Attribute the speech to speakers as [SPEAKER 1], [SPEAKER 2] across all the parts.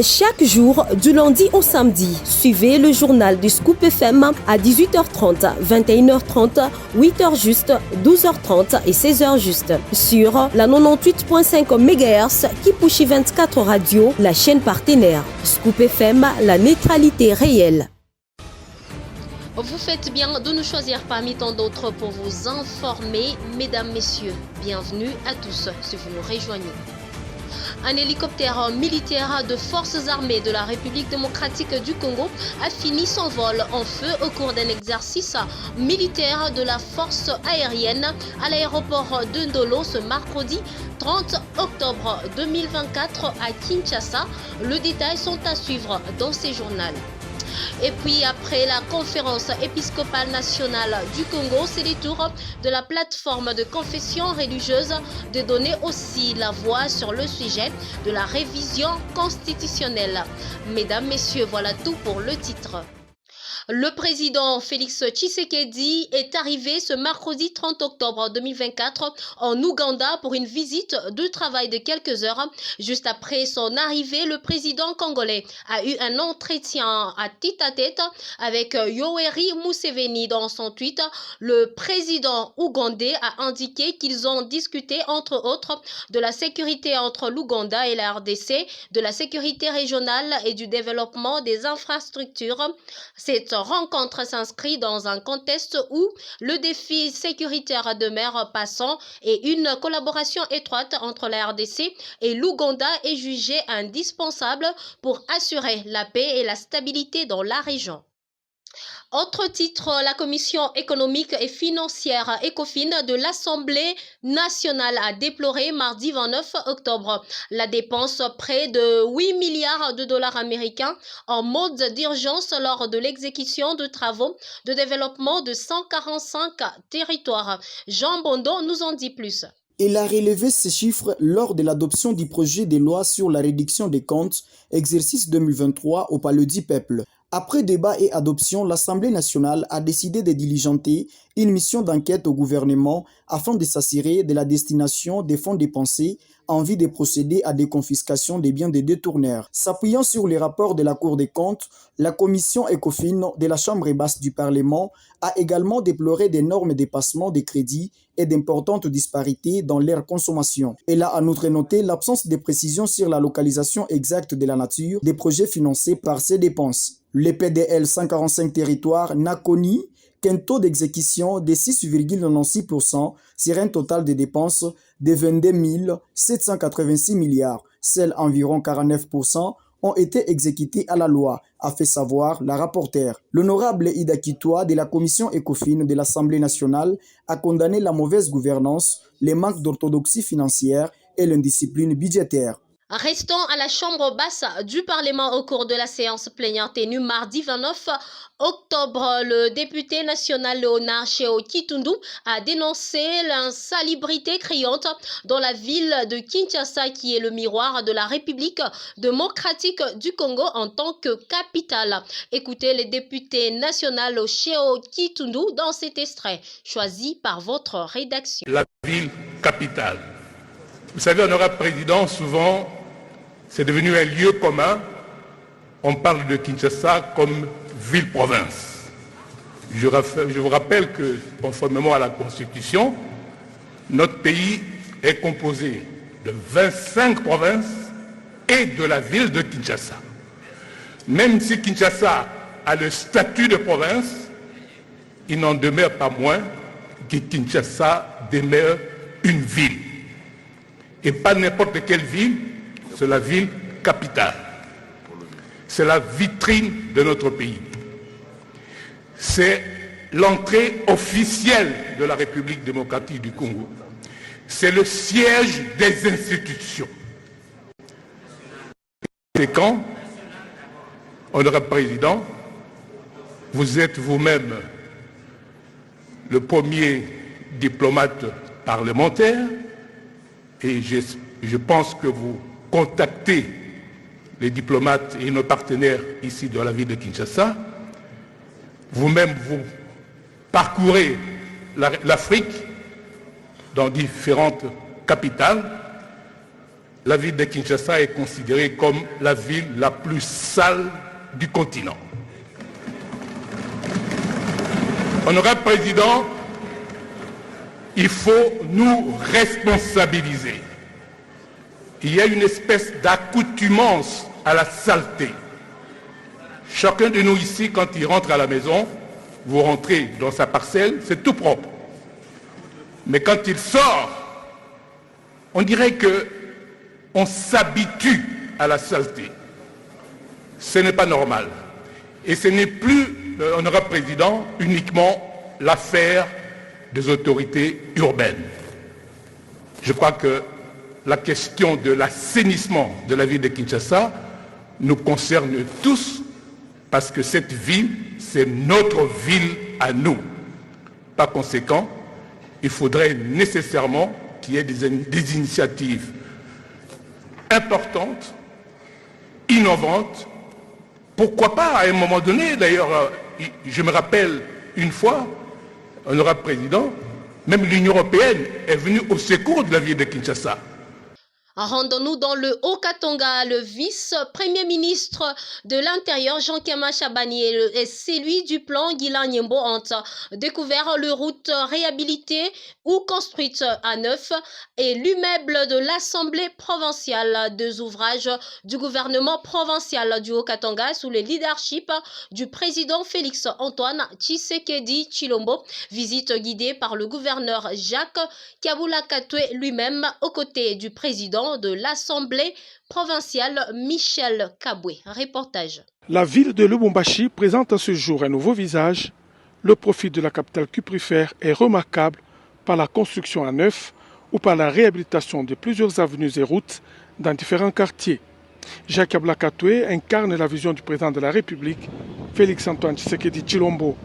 [SPEAKER 1] Chaque jour, du lundi au samedi, suivez le journal du Scoop FM à 18h30, 21h30, 8h juste, 12h30 et 16h juste sur la 98.5 MHz Kipushi 24 Radio, la chaîne partenaire. Scoop FM, la neutralité réelle.
[SPEAKER 2] Vous faites bien de nous choisir parmi tant d'autres pour vous informer. Mesdames, messieurs, bienvenue à tous si vous nous rejoignez. Un hélicoptère militaire de forces armées de la République démocratique du Congo a fini son vol en feu au cours d'un exercice militaire de la force aérienne à l'aéroport de Ndolo ce mercredi 30 octobre 2024 à Kinshasa. Les détails sont à suivre dans ces journaux. Et puis après la conférence épiscopale nationale du Congo, c'est le tour de la plateforme de confession religieuse de donner aussi la voix sur le sujet de la révision constitutionnelle. Mesdames, messieurs, voilà tout pour le titre. Le président Félix Tshisekedi est arrivé ce mercredi 30 octobre 2024 en Ouganda pour une visite de travail de quelques heures. Juste après son arrivée, le président congolais a eu un entretien à tête-à-tête avec Yoweri Museveni. Dans son tweet, le président ougandais a indiqué qu'ils ont discuté entre autres de la sécurité entre l'Ouganda et la RDC, de la sécurité régionale et du développement des infrastructures. Cette rencontre s'inscrit dans un contexte où le défi sécuritaire demeure passant et une collaboration étroite entre la RDC et l'Ouganda est jugée indispensable pour assurer la paix et la stabilité dans la région. Autre titre, la commission économique et financière ECOFIN de l'Assemblée nationale a déploré mardi 29 octobre la dépense près de 8 milliards de dollars américains en mode d'urgence lors de l'exécution de travaux de développement de 145 territoires. Jean Bondo nous en dit plus.
[SPEAKER 3] Il a relevé ces chiffres lors de l'adoption du projet de loi sur la réduction des comptes, exercice 2023 au Palais du Peuple. Après débat et adoption, l'Assemblée nationale a décidé de diligenter une mission d'enquête au gouvernement afin de s'assurer de la destination des fonds dépensés en vue de procéder à des confiscations des biens des détourneurs. S'appuyant sur les rapports de la Cour des comptes, la commission ECOFIN de la Chambre basse du Parlement a également déploré d'énormes dépassements des crédits et d'importantes disparités dans leur consommation. Elle a en outre noté l'absence de précision sur la localisation exacte de la nature des projets financés par ces dépenses. Le PDL 145 territoires n'a connu qu'un taux d'exécution de 6,96% sur un total de dépenses de 22 786 milliards. Seuls environ 49% ont été exécutés à la loi, a fait savoir la rapporteure. L'honorable Ida Kitoa de la commission ECOFIN de l'Assemblée nationale a condamné la mauvaise gouvernance, les manques d'orthodoxie financière et l'indiscipline budgétaire.
[SPEAKER 2] Restons à la chambre basse du Parlement au cours de la séance plénière tenue mardi 29 octobre. Le député national Léonard Cheo Kitundu a dénoncé l'insalubrité criante dans la ville de Kinshasa qui est le miroir de la République démocratique du Congo en tant que capitale. Écoutez le député national Cheo Kitundu dans cet extrait choisi par votre rédaction.
[SPEAKER 4] La ville capitale. Vous savez, honorable président, souvent, c'est devenu un lieu commun. On parle de Kinshasa comme ville-province. Je vous rappelle que, conformément à la Constitution, notre pays est composé de 25 provinces et de la ville de Kinshasa. Même si Kinshasa a le statut de province, il n'en demeure pas moins que Kinshasa demeure une ville. Et pas n'importe quelle ville, c'est la ville capitale. C'est la vitrine de notre pays. C'est l'entrée officielle de la République démocratique du Congo. C'est le siège des institutions. C'est quand, honorable président, vous êtes vous-même le premier diplomate parlementaire, et je pense que vous contactez les diplomates et nos partenaires ici dans la ville de Kinshasa. Vous-même, vous parcourez l'Afrique dans différentes capitales la ville de Kinshasa est considérée comme la ville la plus sale du continent. Honorable Président, il faut nous responsabiliser. Il y a une espèce d'accoutumance à la saleté. Chacun de nous ici, quand il rentre à la maison, vous rentrez dans sa parcelle, c'est tout propre. Mais quand il sort, on dirait qu'on s'habitue à la saleté. Ce n'est pas normal. Et ce n'est plus, honorable Président, uniquement l'affaire des autorités urbaines. Je crois que la question de l'assainissement de la ville de Kinshasa nous concerne tous, parce que cette ville, c'est notre ville à nous. Par conséquent, il faudrait nécessairement qu'il y ait des initiatives importantes, innovantes. Pourquoi pas, à un moment donné, d'ailleurs, je me rappelle une fois, honorable Président, même l'Union européenne est venue au secours de la ville de Kinshasa.
[SPEAKER 2] Rendons-nous dans le Haut-Katanga. Le vice-premier ministre de l'Intérieur, Jean-Kema Chabani, et celui du plan Guilain Nyembo ont découvert les routes réhabilitées ou construites à neuf et l'immeuble de l'Assemblée provinciale. Deux ouvrages du gouvernement provincial du Haut-Katanga sous le leadership du président Félix Antoine Tshisekedi Tshilombo. Visite guidée par le gouverneur Jacques Kabula Katwe lui-même aux côtés du président de l'Assemblée provinciale Michel Kabwe. Reportage.
[SPEAKER 5] La ville de Lubumbashi présente à ce jour un nouveau visage. Le profil de la capitale cuprifère est remarquable par la construction à neuf ou par la réhabilitation de plusieurs avenues et routes dans différents quartiers. Jacques Kabula Katwe incarne la vision du président de la République, Félix Antoine Tshisekedi Tshilombo.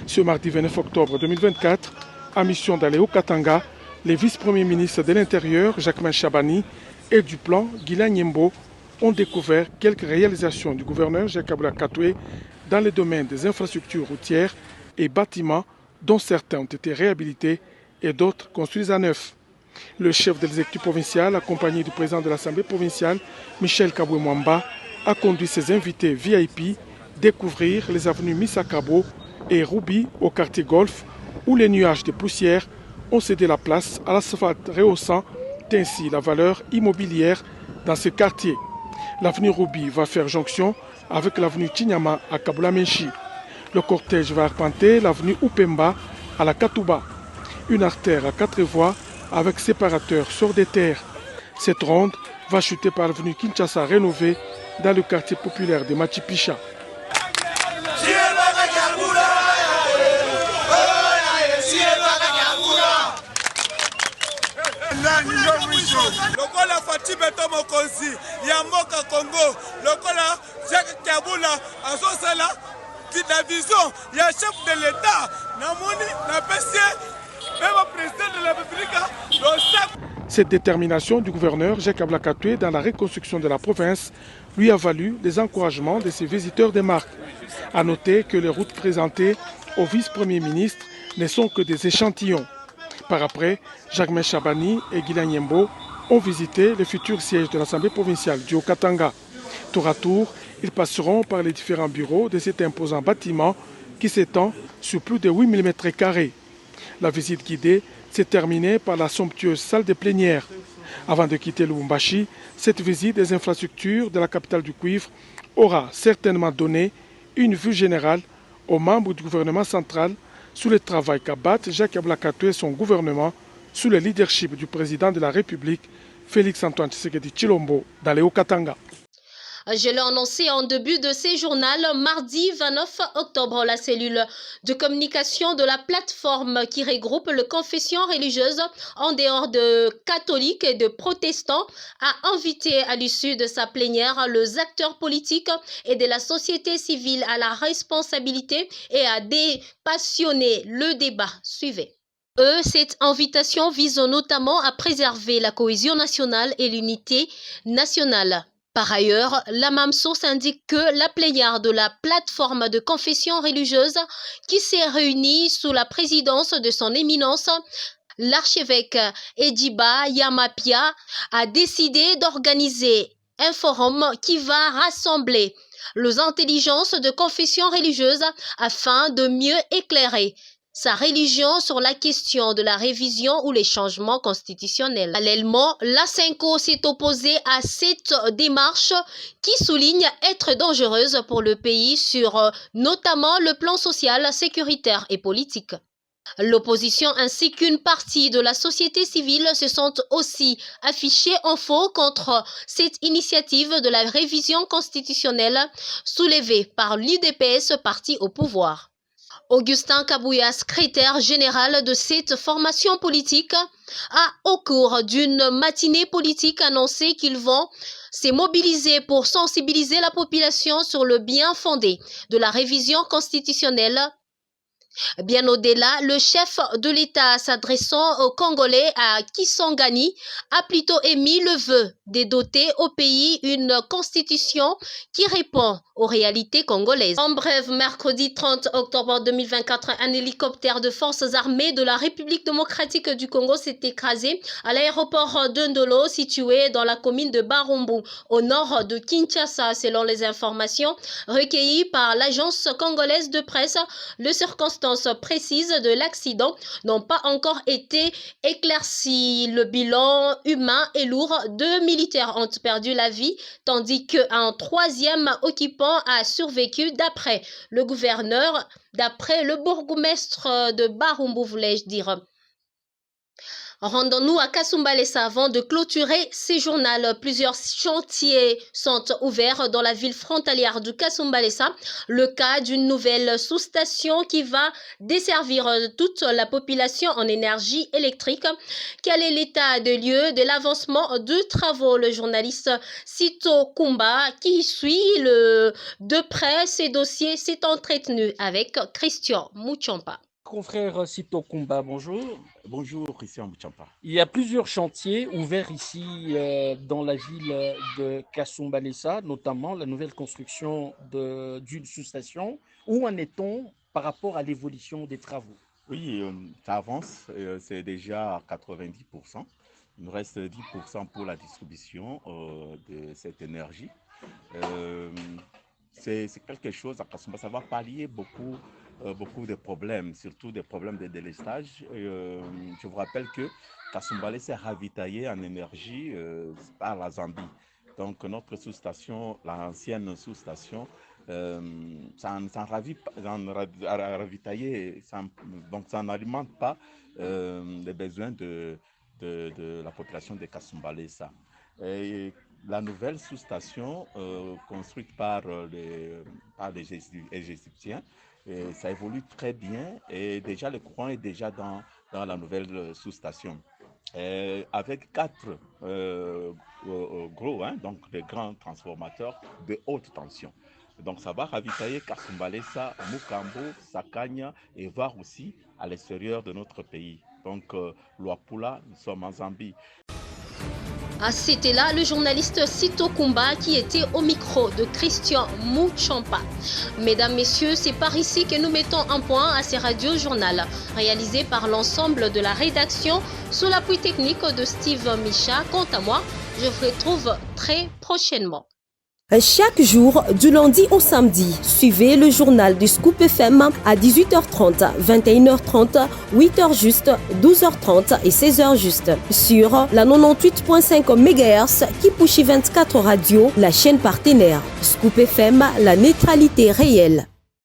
[SPEAKER 5] Ce mardi 29 octobre 2024, à mission d'aller au Katanga, les vice-premiers ministres de l'Intérieur, Jacques Chabani, et du plan, Guilain Nyembo, ont découvert quelques réalisations du gouverneur Jacques Kabula Katwe dans les domaines des infrastructures routières et bâtiments, dont certains ont été réhabilités et d'autres construits à neuf. Le chef de l'exécutif provincial, accompagné du président de l'Assemblée provinciale, Michel Kabwe Mwamba, a conduit ses invités VIP découvrir les avenues Misakabo et Ruby au quartier Golf, où les nuages de poussière ont cédé la place à l'asphalte rehaussant ainsi la valeur immobilière dans ce quartier. L'avenue Ruby va faire jonction avec l'avenue Chinyama à Kabula-Menchi. Le cortège va arpenter l'avenue Upemba à la Katouba, une artère à 4 voies avec séparateur sur des terres. Cette ronde va chuter par l'avenue Kinshasa rénovée dans le quartier populaire de Machipicha.
[SPEAKER 6] Lokola Fati Beto Mokonzi, Yamoka Congo, Lokola Jacques Kabula, Azosala, la vision, il y a chef de l'État, Namoni, la PC, même le président de la République,
[SPEAKER 5] Cette détermination du gouverneur Jacques Kabula Katwe dans la reconstruction de la province lui a valu les encouragements de ses visiteurs des marques. A noter que les routes présentées au vice-premier ministre ne sont que des échantillons. Par après, Jacques Chabani et Guilain Nyembo ont visité le futur siège de l'Assemblée provinciale du Haut-Katanga. Tour à tour, ils passeront par les différents bureaux de cet imposant bâtiment qui s'étend sur plus de 8000 m². La visite guidée s'est terminée par la somptueuse salle de plénière. Avant de quitter Lubumbashi, cette visite des infrastructures de la capitale du cuivre aura certainement donné une vue générale aux membres du gouvernement central sous le travail qu'abattent Jacques Kabula Katwe et son gouvernement sous le leadership du président de la République, Félix Antoine Tshisekedi Tshilombo, dans le Haut-Katanga.
[SPEAKER 2] Je l'ai annoncé en début de ces journaux, mardi 29 octobre, la cellule de communication de la plateforme qui regroupe les confessions religieuses en dehors de catholiques et de protestants a invité à l'issue de sa plénière les acteurs politiques et de la société civile à la responsabilité et à dépassionner le débat. Suivez. Cette invitation vise notamment à préserver la cohésion nationale et l'unité nationale. Par ailleurs, la même source indique que la plénière de la plateforme de confession religieuse qui s'est réunie sous la présidence de son éminence, l'archevêque Ediba Yamapia a décidé d'organiser un forum qui va rassembler les intelligences de confessions religieuses afin de mieux éclairer sa religion sur la question de la révision ou les changements constitutionnels. Parallèlement, l'ASENCO s'est opposé à cette démarche qui souligne être dangereuse pour le pays sur notamment le plan social, sécuritaire et politique. L'opposition ainsi qu'une partie de la société civile se sont aussi affichés en faux contre cette initiative de la révision constitutionnelle soulevée par l'UDPS, parti au pouvoir. Augustin Kabouya, secrétaire général de cette formation politique, a au cours d'une matinée politique annoncé qu'ils vont se mobiliser pour sensibiliser la population sur le bien fondé de la révision constitutionnelle. Bien au-delà, le chef de l'État s'adressant aux Congolais à Kisangani a plutôt émis le vœu de doter au pays une constitution qui répond aux réalités congolaises. En bref, mercredi 30 octobre 2024, un hélicoptère de forces armées de la République démocratique du Congo s'est écrasé à l'aéroport de Ndolo, situé dans la commune de Barumbu, au nord de Kinshasa. Selon les informations recueillies par l'agence congolaise de presse, les circonstances précises de l'accident n'ont pas encore été éclaircies. Le bilan humain est lourd. 2 militaires ont perdu la vie, tandis qu'un troisième occupant a survécu, d'après le gouverneur, d'après le bourgmestre de Barumbu, voulais-je dire. Rendons-nous à Kasumbalesa avant de clôturer ces journaux. Plusieurs chantiers sont ouverts dans la ville frontalière de Kasumbalesa. Le cas d'une nouvelle sous-station qui va desservir toute la population en énergie électrique. Quel est l'état de lieu de l'avancement de travaux? Le journaliste Sito Kumba, qui suit de près ces dossiers, s'est entretenu avec Christian Mouchampa.
[SPEAKER 7] Confrère Sito Kumba, bonjour.
[SPEAKER 8] Bonjour Christian Mouchampa.
[SPEAKER 7] Il y a plusieurs chantiers ouverts ici dans la ville de Kasumbalesa, notamment la nouvelle construction d'une sous-station. Où en est-on par rapport à l'évolution des travaux?
[SPEAKER 8] Oui, ça avance, c'est déjà à 90%. Il nous reste 10% pour la distribution de cette énergie. C'est quelque chose à Kasumbalesa, ça va pallier beaucoup de problèmes, surtout des problèmes de délestage. Je vous rappelle que Kasumbalesa est ravitaillé en énergie par la Zambie. Donc notre sous-station, l'ancienne sous-station, ça n'alimente pas les besoins de la population de Kasumbalesa. Et la nouvelle sous-station construite par les Égyptiens, ça évolue très bien et déjà le courant est déjà dans la nouvelle sous-station. Avec 4 gros, donc des grands transformateurs de haute tension. Donc ça va ravitailler Kasumbalesa, Mukambo, Sakanya et voir aussi à l'extérieur de notre pays. Donc Luapula, nous sommes en Zambie.
[SPEAKER 2] C'était là le journaliste Sito Kumba qui était au micro de Christian Mouchampa. Mesdames, Messieurs, c'est par ici que nous mettons un point à ces radios-journal réalisés par l'ensemble de la rédaction sous l'appui technique de Steve Micha. Quant à moi, je vous retrouve très prochainement.
[SPEAKER 1] Chaque jour, du lundi au samedi, suivez le journal du Scoop FM à 18h30, 21h30, 8h juste, 12h30 et 16h juste sur la 98.5 MHz Kipushi 24 Radio, la chaîne partenaire. Scoop FM, la neutralité réelle.